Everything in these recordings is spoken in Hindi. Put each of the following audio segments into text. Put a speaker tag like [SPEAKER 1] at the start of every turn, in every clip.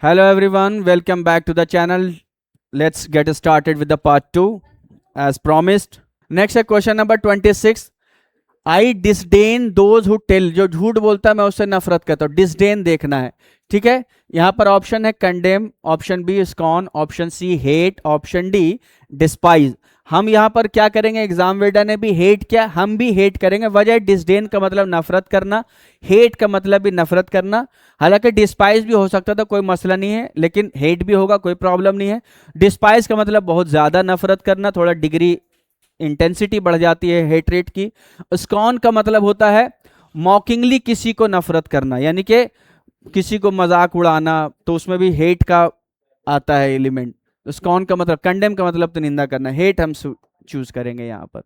[SPEAKER 1] Hello everyone, welcome back to the channel. Let's get started with the part 2 as promised. Next है question number 26. I disdain those who tell. जो झूठ बोलता है मैं उससे नफरत करता हूँ. disdain देखना है. ठीक है, यहाँ पर ऑप्शन है condemn, option B scorn, option C hate, option D despise. हम यहाँ पर क्या करेंगे, एग्जाम वेडा ने भी हेट किया, हम भी हेट करेंगे. वजह डिस्डेन का मतलब नफरत करना, हेट का मतलब भी नफरत करना. हालांकि डिस्पाइज भी हो सकता था, कोई मसला नहीं है, लेकिन हेट भी होगा, कोई प्रॉब्लम नहीं है. डिस्पाइज का मतलब बहुत ज्यादा नफरत करना, थोड़ा डिग्री इंटेंसिटी बढ़ जाती है हेट रेट की. स्कॉन का मतलब होता है मॉकिंगली किसी को नफरत करना, यानी कि किसी को मजाक उड़ाना, तो उसमें भी हेट का आता है एलिमेंट. स्कॉन का मतलब, कंडेम का मतलब तो निंदा करना. हेट हम चूज करेंगे यहाँ पर.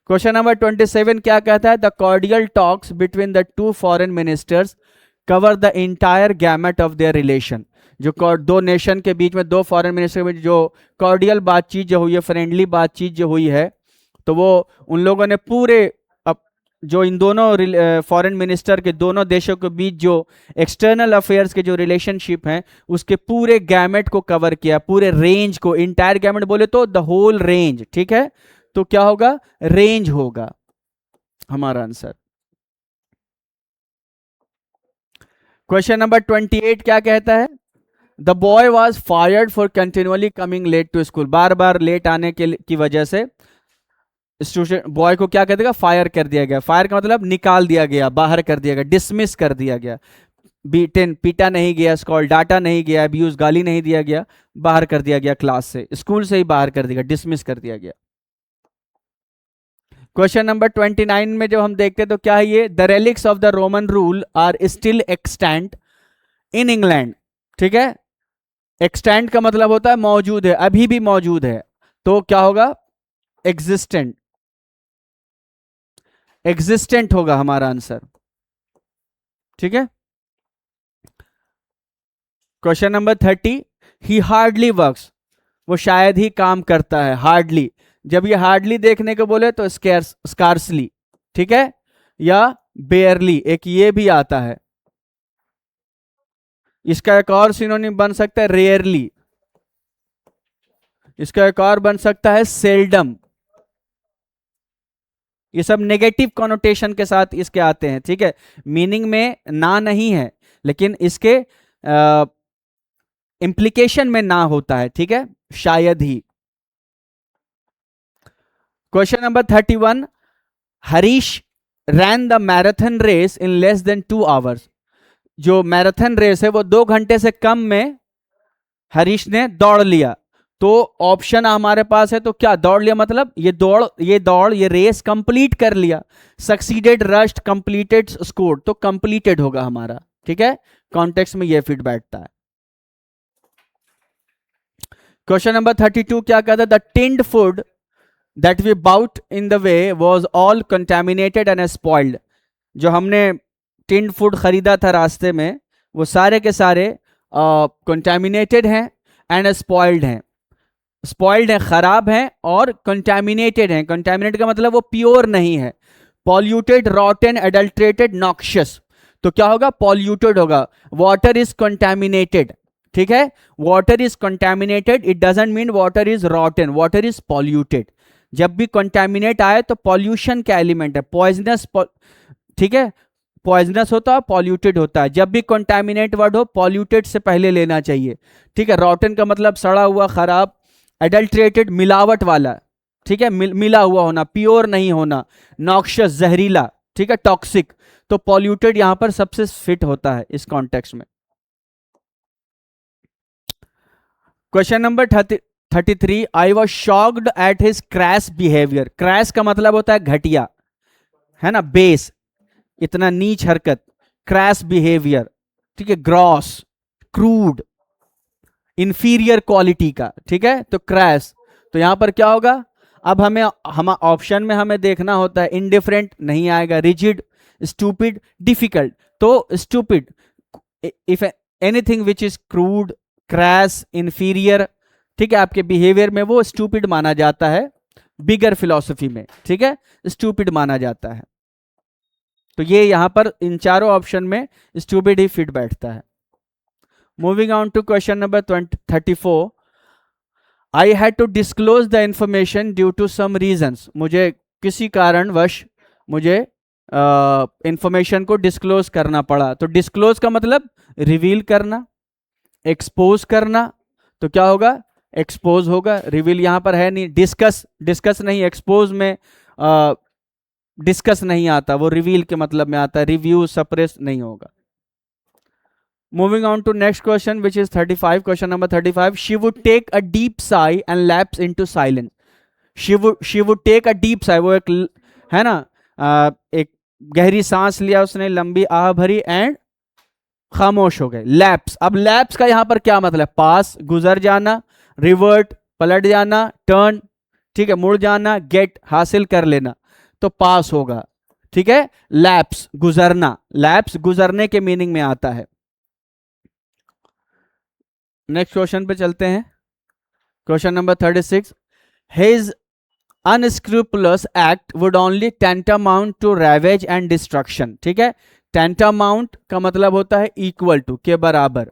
[SPEAKER 1] क्वेश्चन नंबर 27 क्या कहता है, the cordial talks between the two foreign ministers cover the entire gamete of their relation. जो दो नेशन के बीच में, दो फॉरेन मिनिस्टर के बीच जो कॉर्डियल बातचीत जो हुई है, फ्रेंडली बातचीत जो हुई है, तो वो उन लोगों ने पूरे जो इन दोनों फॉरेन मिनिस्टर के दोनों देशों के बीच जो एक्सटर्नल अफेयर्स के जो रिलेशनशिप हैं, उसके पूरे गैमेट को कवर किया, पूरे रेंज को. इंटायर गैमेट बोले तो द होल रेंज. ठीक है, तो क्या होगा, रेंज होगा हमारा आंसर. क्वेश्चन नंबर 28 क्या कहता है, the boy was fired for continuously coming late to school. बार बार लेट आने की वजह से स्टूडेंट बॉय को क्या कर देगा, फायर कर दिया गया. फायर का मतलब निकाल दिया गया, बाहर कर दिया गया, डिसमिस कर दिया गया. बीटेन, पीटा नहीं गया, स्कॉल डाटा नहीं गया, अब्यूज गाली नहीं दिया गया, बाहर कर दिया गया क्लास से, स्कूल से ही बाहर कर दिया, डिसमिस कर दिया गया. क्वेश्चन नंबर 29 में जो हम देखते हैं तो क्या है ये, the relics of the Roman rule are still extant in England. ठीक है, एक्सटेंट का मतलब होता है मौजूद है, अभी भी मौजूद है, तो क्या होगा, एग्जिस्टेंट. एग्जिस्टेंट होगा हमारा आंसर. ठीक है. क्वेश्चन नंबर 30, ही हार्डली वर्क्स. वो शायद ही काम करता है, हार्डली. जब ये हार्डली देखने को बोले तो स्कार्सली. ठीक है, या बेयरली, एक ये भी आता है. इसका एक और सिनोनिम बन सकता है रेयरली. इसका एक और बन सकता है सेल्डम. ये सब नेगेटिव कॉनोटेशन के साथ इसके आते हैं. ठीक है, मीनिंग में ना नहीं है, लेकिन इसके इंप्लीकेशन में ना होता है. ठीक है, शायद ही. Question number 31, Harish ran the marathon race in less than 2 hours. जो मैराथन रेस है वो 2 घंटे से कम में हरीश ने दौड़ लिया. तो ऑप्शन हमारे पास है, तो क्या दौड़ लिया मतलब ये रेस कंप्लीट कर लिया. सक्सीडेड, रश्ड, कंप्लीटेड, स्कोर्ड, तो कंप्लीटेड होगा हमारा. ठीक है, कॉन्टेक्स्ट में ये फिट बैठता है. क्वेश्चन नंबर 32 क्या कहता है, the tinned food that we bought in the way was all contaminated and spoiled. जो हमने टिन्ड फूड खरीदा था रास्ते में, वो सारे के सारे कंटेमिनेटेड हैं एंड स्पॉइल्ड हैं. स्पॉइल्ड है, खराब है, और कंटेमिनेटेड है. कंटेमिनेटेड का मतलब वो प्योर नहीं है. पॉल्यूटेड, रॉटन, एडल्ट्रेटेड, नॉक्शियस, तो क्या होगा, पॉल्यूटेड होगा. Water is contaminated. ठीक है, water is contaminated, it doesn't mean water is रॉटन, water is polluted. जब भी कंटेमिनेट आए तो पॉल्यूशन का एलिमेंट है, पॉइजनस. ठीक है, पॉइजनस होता है, पॉल्यूटेड होता है. जब भी कंटेमिनेट वर्ड हो, पॉल्यूटेड से पहले लेना चाहिए. ठीक है, रॉटन का मतलब सड़ा हुआ, खराब. एडल्ट्रेटेड, मिलावट वाला. ठीक है, मिला हुआ होना, प्योर नहीं होना. नॉक्शियस, जहरीला. ठीक है, टॉक्सिक. तो पॉल्यूटेड यहां पर सबसे फिट होता है इस कॉन्टेक्स्ट में. Question number 33, I was shocked at his crash behaviour. Crash का मतलब होता है घटिया, है ना, बेस, इतना नीच हरकत. Crash behaviour. ठीक है, ग्रॉस, क्रूड, इंफीरियर क्वालिटी का. ठीक है, तो क्रैश. तो यहां पर क्या होगा, अब हम ऑप्शन में हमें देखना होता है. इनडिफरेंट नहीं आएगा, रिजिड, स्टूपिड, डिफिकल्ट. तो stupid, if anything which is crude, crash, inferior, ठीक है, आपके बिहेवियर में वो स्टूपिड माना जाता है. बिगर फिलॉसफी में, ठीक है, स्टूपिड माना जाता है. तो ये यहां पर इन चारों ऑप्शन में स्टूपिड ही फिट बैठता है. Moving on to question number 34. I had to disclose the information due to some reasons. मुझे किसी कारणवश मुझे इंफॉर्मेशन को डिस्क्लोज करना पड़ा. तो डिस्क्लोज का मतलब रिवील करना, एक्सपोज करना. तो क्या होगा? एक्सपोज होगा. रिवील यहां पर है नहीं. डिस्कस नहीं, एक्सपोज में डिस्कस नहीं आता, वो रिवील के मतलब में आता है. रिव्यू सप्रेस नहीं होगा. Moving on to next question which is 35. Question number 35. She would take a deep sigh and lapse into silence. She would take a deep sigh, वो एक है ना, एक गहरी सांस लिया उसने, लंबी आह भरी एंड खामोश हो गए. लैप्स. अब लैप्स का यहां पर क्या मतलब? पास, गुजर जाना, रिवर्ट, पलट जाना, टर्न, ठीक है, मुड़ जाना, गेट, हासिल कर लेना. तो पास होगा. ठीक है, लैप्स गुजरना. लैप्स गुजरने के मीनिंग में आता है. नेक्स्ट क्वेश्चन पे चलते हैं. Question number 36. His unscrupulous act would only tantamount to ravage and destruction. ठीक है, tantamount का मतलब होता है इक्वल टू, के बराबर.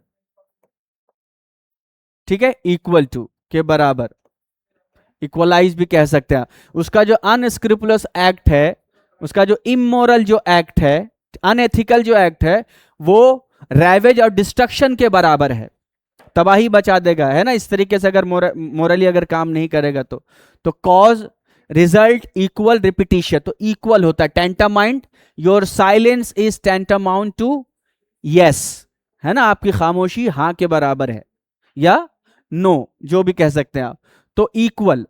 [SPEAKER 1] ठीक है, इक्वल टू, के बराबर, इक्वलाइज भी कह सकते हैं. उसका जो अनस्क्रूपुलस एक्ट है, उसका जो इमोरल जो एक्ट है, अनएथिकल जो एक्ट है, वो रैवेज और डिस्ट्रक्शन के बराबर है. तबाही बचा देगा, है ना. इस तरीके से अगर मोरली अगर काम नहीं करेगा तो कॉज, रिजल्ट, इक्वल, रिपीटिशन. तो इक्वल होता है. Tantamount, your silence is tantamount to yes, है ना. आपकी खामोशी हां के बराबर है, या नो, जो भी कह सकते हैं आप. तो इक्वल.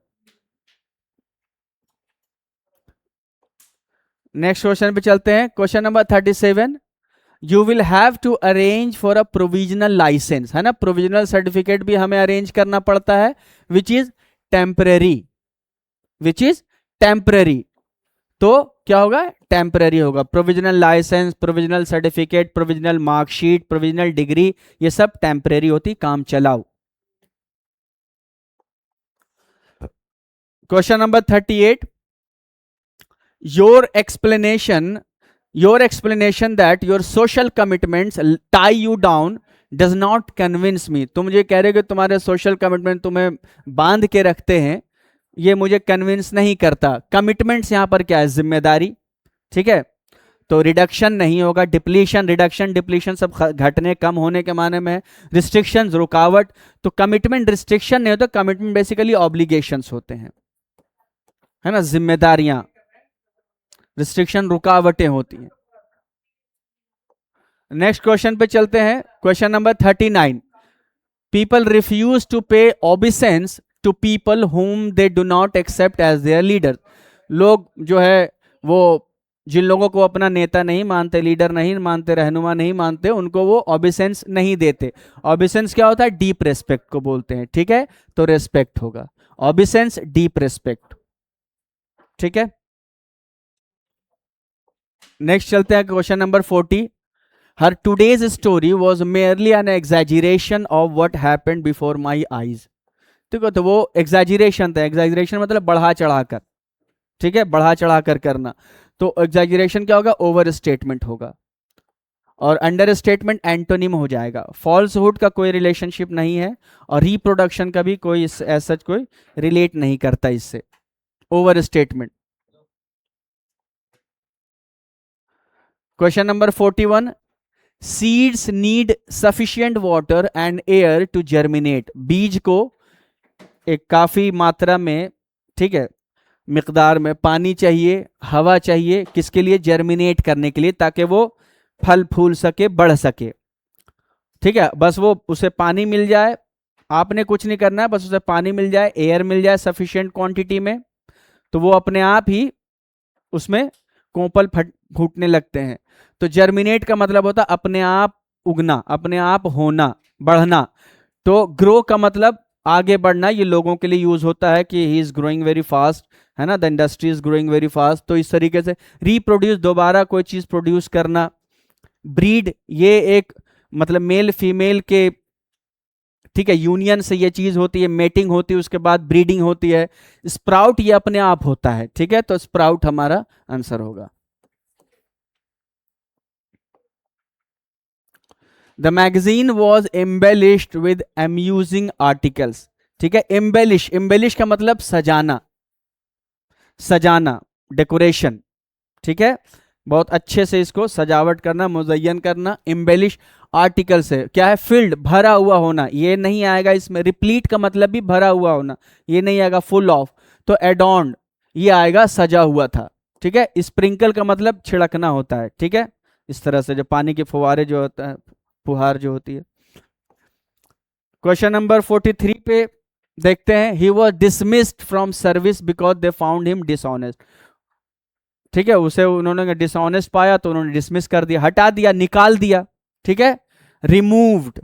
[SPEAKER 1] नेक्स्ट क्वेश्चन पे चलते हैं. Question number 37. You will have to arrange for a provisional licence, है ना. प्रोविजनल सर्टिफिकेट भी हमें अरेंज करना पड़ता है, which is temporary. Which is temporary. तो क्या होगा? टेम्परेरी होगा. Provisional licence, provisional certificate, provisional marksheet, provisional degree, ये सब टेम्परेरी होती, काम चलाओ. Question number 38. your explanation that your social commitments tie you down does not convince me. तुम मुझे कह रहे हो कि तुम्हारे सोशल कमिटमेंट तुम्हें बांध के रखते हैं, ये मुझे कन्विंस नहीं करता. कमिटमेंट्स यहां पर क्या है? जिम्मेदारी. ठीक है, तो रिडक्शन नहीं होगा. डिप्लीशन, रिडक्शन, डिप्लीशन सब घटने, कम होने के माने में है. रिस्ट्रिक्शन, रुकावट. तो कमिटमेंट रिस्ट्रिक्शन नहीं होता. कमिटमेंट बेसिकली ऑब्लिगेशंस होते हैं, है ना, जिम्मेदारियां. रिस्ट्रिक्शन रुकावटें होती हैं. नेक्स्ट क्वेश्चन पे चलते हैं. Question number 39. People refuse to pay obeisance to people whom they do not accept as their leader. लोग जो है वो जिन लोगों को अपना नेता नहीं मानते, लीडर नहीं मानते, रहनुमा नहीं मानते, उनको वो ओबिसेंस नहीं देते. ओबिसेंस क्या होता है? डीप रेस्पेक्ट को बोलते हैं. ठीक है, तो रेस्पेक्ट होगा. ओबिसेंस, डीप रेस्पेक्ट. ठीक है, नेक्स्ट चलते हैं. Question number 40. Her today's story was merely N exaggeration of what happened before my eyes. ठीक है, तो वो एग्जैजरेशन था. एग्जैजरेशन मतलब बढ़ा चढ़ाकर. ठीक है, बढ़ा चढ़ाकर करना. तो एग्जैजरेशन क्या होगा? ओवर स्टेटमेंट होगा. और अंडर स्टेटमेंट एंटोनिम हो जाएगा. फॉल्सहुड का कोई रिलेशनशिप नहीं है, और रिप्रोडक्शन का भी कोई ऐसा कोई रिलेट नहीं करता इससे. Over statement. Question number 41. Seeds need sufficient water and air to germinate. बीज को एक काफी मात्रा में, ठीक है, मिकदार में पानी चाहिए, हवा चाहिए, किसके लिए? जर्मिनेट करने के लिए, ताकि वो फल फूल सके, बढ़ सके. ठीक है, बस वो उसे पानी मिल जाए, आपने कुछ नहीं करना है, बस उसे पानी मिल जाए, एयर मिल जाए सफिशिएंट क्वांटिटी में, तो वो अपने आप ही उसमें कोंपल फूटने लगते हैं. तो जर्मिनेट का मतलब होता है अपने आप उगना, अपने आप होना, बढ़ना. तो ग्रो का मतलब आगे बढ़ना. ये लोगों के लिए यूज होता है कि he is growing very fast, है ना, the industry is growing very fast. तो इस तरीके से रिप्रोड्यूस, दोबारा कोई चीज प्रोड्यूस करना. ब्रीड, ये एक मतलब मेल फीमेल के, ठीक है, यूनियन से ये चीज होती है, मेटिंग होती है, उसके बाद ब्रीडिंग होती है. स्प्राउट ये अपने आप होता है. ठीक है, तो स्प्राउट हमारा आंसर होगा. The magazine was embellished with amusing articles. ठीक है, एम्बेलिश, एम्बेलिश का मतलब सजाना, सजाना, डेकोरेशन। ठीक है, बहुत अच्छे से इसको सजावट करना, मुज़य्यन करना। एम्बेलिश आर्टिकल से क्या है, फिल्ड, भरा हुआ होना, ये नहीं आएगा इसमें। रिप्लीट का मतलब भी भरा हुआ होना, ये नहीं आएगा। फुल ऑफ, तो एडॉर्न्ड, ये आएगा सजा हुआ था। ठीक है, स्प्रिंकल का मतलब छिड़कना होता है। ठीक है, इस तरह से जो पानी के फुहारे जो होता है, फुहार जो होती है। क्वेश्चन नंबर 43 पे देखते हैं, he was dismissed from service because they found him dishonest. ठीक है, उसे उन्होंने डिसऑनेस्ट पाया तो उन्होंने डिसमिस कर दिया, हटा दिया, निकाल दिया। ठीक है, रिमूव्ड,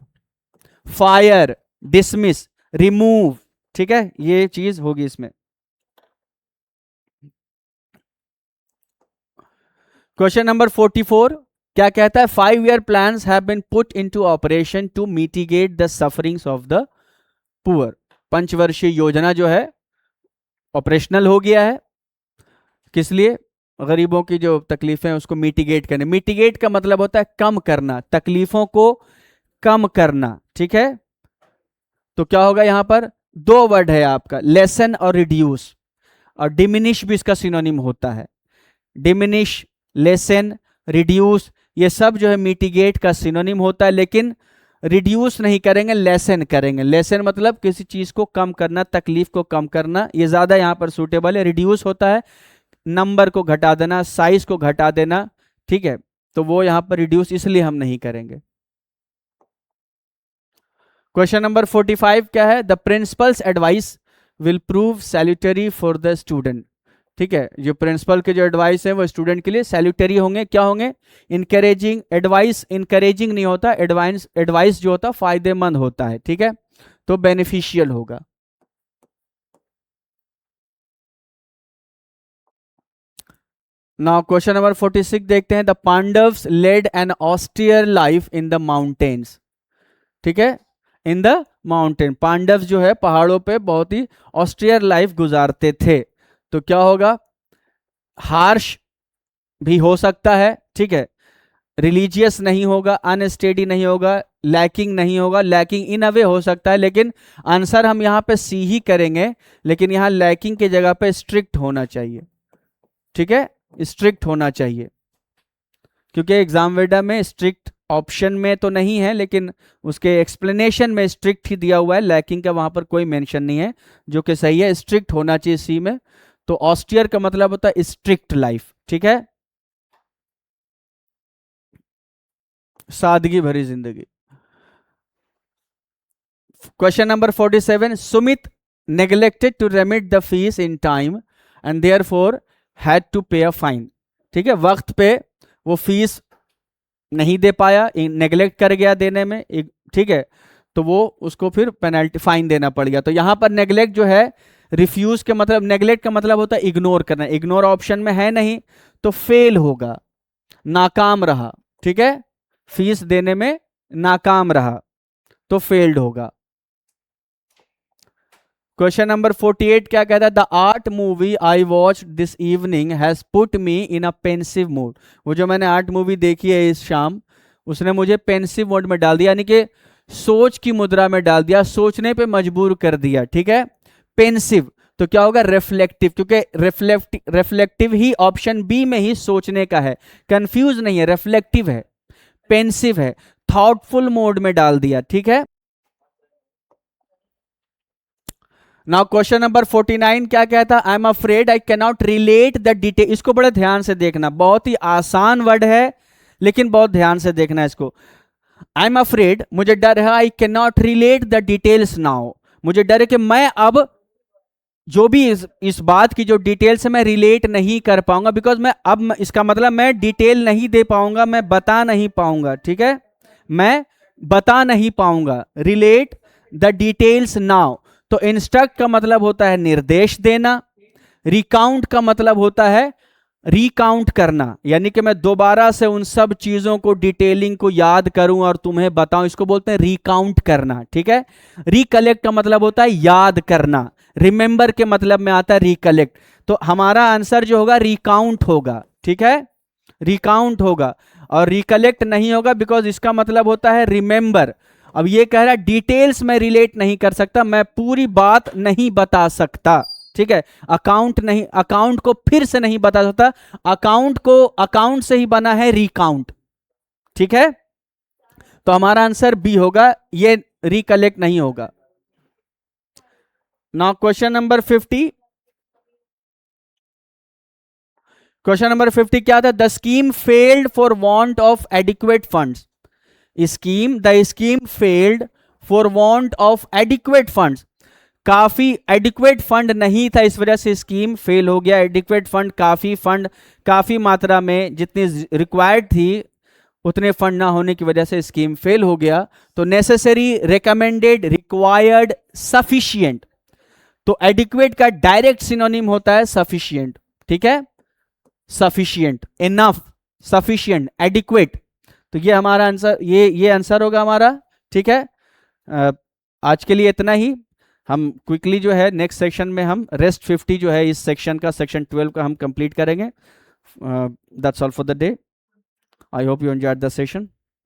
[SPEAKER 1] फायर, डिसमिस, रिमूव। ठीक है, ये चीज होगी इसमें। क्वेश्चन नंबर 44 क्या कहता है, 5 year plans have been put into operation to mitigate the sufferings of the poor। पंचवर्षीय योजना जो है ऑपरेशनल हो गया है, किस लिए, गरीबों की जो तकलीफें हैं उसको मिटिगेट करने। मिटिगेट का मतलब होता है कम करना, तकलीफों को कम करना। ठीक है, तो क्या होगा यहां पर, दो वर्ड है आपका, लेसन और रिड्यूस, और डिमिनिश भी इसका सिनोनिम होता है। डिमिनिश, लेसन, रिड्यूस, ये सब जो है मिटिगेट का सिनोनिम होता है, लेकिन रिड्यूस नहीं करेंगे, लेसन करेंगे। लेसन मतलब किसी चीज को कम करना, तकलीफ को कम करना, ये ज्यादा यहां पर सूटेबल है। रिड्यूस होता है नंबर को घटा देना, साइज को घटा देना। ठीक है, तो वो यहां पर रिड्यूस इसलिए हम नहीं करेंगे। क्वेश्चन नंबर 45 क्या है, the principal's advice will prove salutary for the student. ठीक है, जो प्रिंसिपल के जो एडवाइस है वो स्टूडेंट के लिए सैल्यूटरी होंगे। क्या होंगे, इनकरेजिंग। एडवाइस इनकरेजिंग नहीं होता, एडवाइस, एडवाइस जो होता फायदेमंद होता है। ठीक है, तो बेनिफिशियल होगा। नाउ क्वेश्चन नंबर 46 देखते हैं, the Pandavs led an austere life in the mountains. ठीक है, इन द माउंटेन, पांडव जो है पहाड़ों पे बहुत ही ऑस्टियर लाइफ गुजारते थे। तो क्या होगा, हार्श भी हो सकता है। ठीक है, रिलीजियस नहीं होगा, अनस्टेडी नहीं होगा, लैकिंग नहीं होगा। लैकिंग इन अ वे हो सकता है, लेकिन आंसर हम यहाँ पे सी ही करेंगे, लेकिन यहाँ लैकिंग की जगह पे स्ट्रिक्ट होना चाहिए। ठीक है, स्ट्रिक्ट होना चाहिए, क्योंकि एग्जाम वेडा में स्ट्रिक्ट ऑप्शन में तो नहीं है, लेकिन उसके एक्सप्लेनेशन में स्ट्रिक्ट ही दिया हुआ है। लैकिंग का वहां पर कोई मेंशन नहीं है, जो कि सही है। स्ट्रिक्ट होना चाहिए सी में। तो ऑस्टियर का मतलब होता है स्ट्रिक्ट लाइफ। ठीक है, सादगी भरी जिंदगी। Question number 47, Sumit neglected to remit the fees in time and therefore had to pay a fine. ठीक है, वक्त पे वो फीस नहीं दे पाया, नेग्लेक्ट कर गया देने में। ठीक है, तो वो उसको फिर पेनल्टी, फाइन देना पड़ गया। तो यहां पर नेग्लेक्ट जो है, रिफ्यूज के मतलब, नेग्लेक्ट का मतलब होता है इग्नोर करना। इग्नोर ऑप्शन में है नहीं, तो फेल होगा, नाकाम रहा। ठीक है, फीस देने में नाकाम रहा तो फेल्ड होगा। क्वेश्चन नंबर 48 क्या कहता है, the art movie I watch this evening has put me in a pensive mood. वो जो मैंने आर्ट मूवी देखी है इस शाम, उसने मुझे पेंसिव मोड में डाल दिया, यानी कि सोच की मुद्रा में डाल दिया, सोचने पे मजबूर कर दिया। ठीक है, पेंसिव, तो क्या होगा, रिफ्लेक्टिव, क्योंकि रिफ्लेक्टिव ही ऑप्शन बी में ही सोचने का है, कंफ्यूज नहीं है, रिफ्लेक्टिव है, पेंसिव है, थॉटफुल मोड में डाल दिया। ठीक है, नाउ क्वेश्चन नंबर 49 क्या कहता है, I am afraid I can not relate the detail. इसको बड़े ध्यान से देखना, बहुत ही आसान वर्ड है, लेकिन बहुत ध्यान से देखना इसको। आई एम अफ्रेड, मुझे डर है, I can not relate the details now, मुझे डर है कि मैं अब जो भी इस बात की जो डिटेल्स है मैं रिलेट नहीं कर पाऊंगा, बिकॉज मैं अब, इसका मतलब मैं डिटेल नहीं दे पाऊंगा, मैं बता नहीं पाऊंगा। ठीक है, मैं बता नहीं पाऊंगा, रिलेट द डिटेल्स नाउ। तो इंस्ट्रक्ट का मतलब होता है निर्देश देना, रिकाउंट का मतलब होता है रिकाउंट करना, यानी कि मैं दोबारा से उन सब चीजों को, डिटेलिंग को याद करूं और तुम्हें बताऊं, इसको बोलते हैं रिकाउंट करना। ठीक है, रिकलेक्ट का मतलब होता है याद करना, रिमेंबर के मतलब में आता है रिकलेक्ट। तो हमारा आंसर जो होगा रिकाउंट होगा। ठीक है, रिकाउंट होगा। और रिकलेक्ट नहीं होगा बिकॉज इसका मतलब होता है रिमेंबर। अब ये कह रहा है डिटेल्स में रिलेट नहीं कर सकता, मैं पूरी बात नहीं बता सकता, ठीक है। अकाउंट नहीं, अकाउंट को फिर से नहीं बता सकता, अकाउंट को अकाउंट से ही बना है रिकाउंट, ठीक है। तो हमारा आंसर बी होगा, ये रिकलेक्ट नहीं होगा। Now question number 50, question number 50 क्या था? The scheme failed for want of adequate funds. The scheme failed for want of adequate funds. काफी एडिक्वेट फंड नहीं था, इस वजह से स्कीम फेल हो गया। एडिक्वेट फंड, काफी मात्रा में जितनी रिक्वायर्ड थी उतने फंड ना होने की वजह से स्कीम फेल हो गया। तो नेसेसरी, रिकमेंडेड, रिक्वायर्ड, सफिशिएंट। तो एडिक्वेट का डायरेक्ट सिनोनिम होता है सफिशिएंट, ठीक है। Sufficient, enough, sufficient, adequate. तो ये हमारा आंसर, ये आंसर होगा हमारा, ठीक है। आज के लिए इतना ही। हम क्विकली जो है नेक्स्ट सेक्शन में हम रेस्ट 50 जो है इस सेक्शन का, सेक्शन 12 का हम कंप्लीट करेंगे। That's all for the day. I hope you enjoyed the session.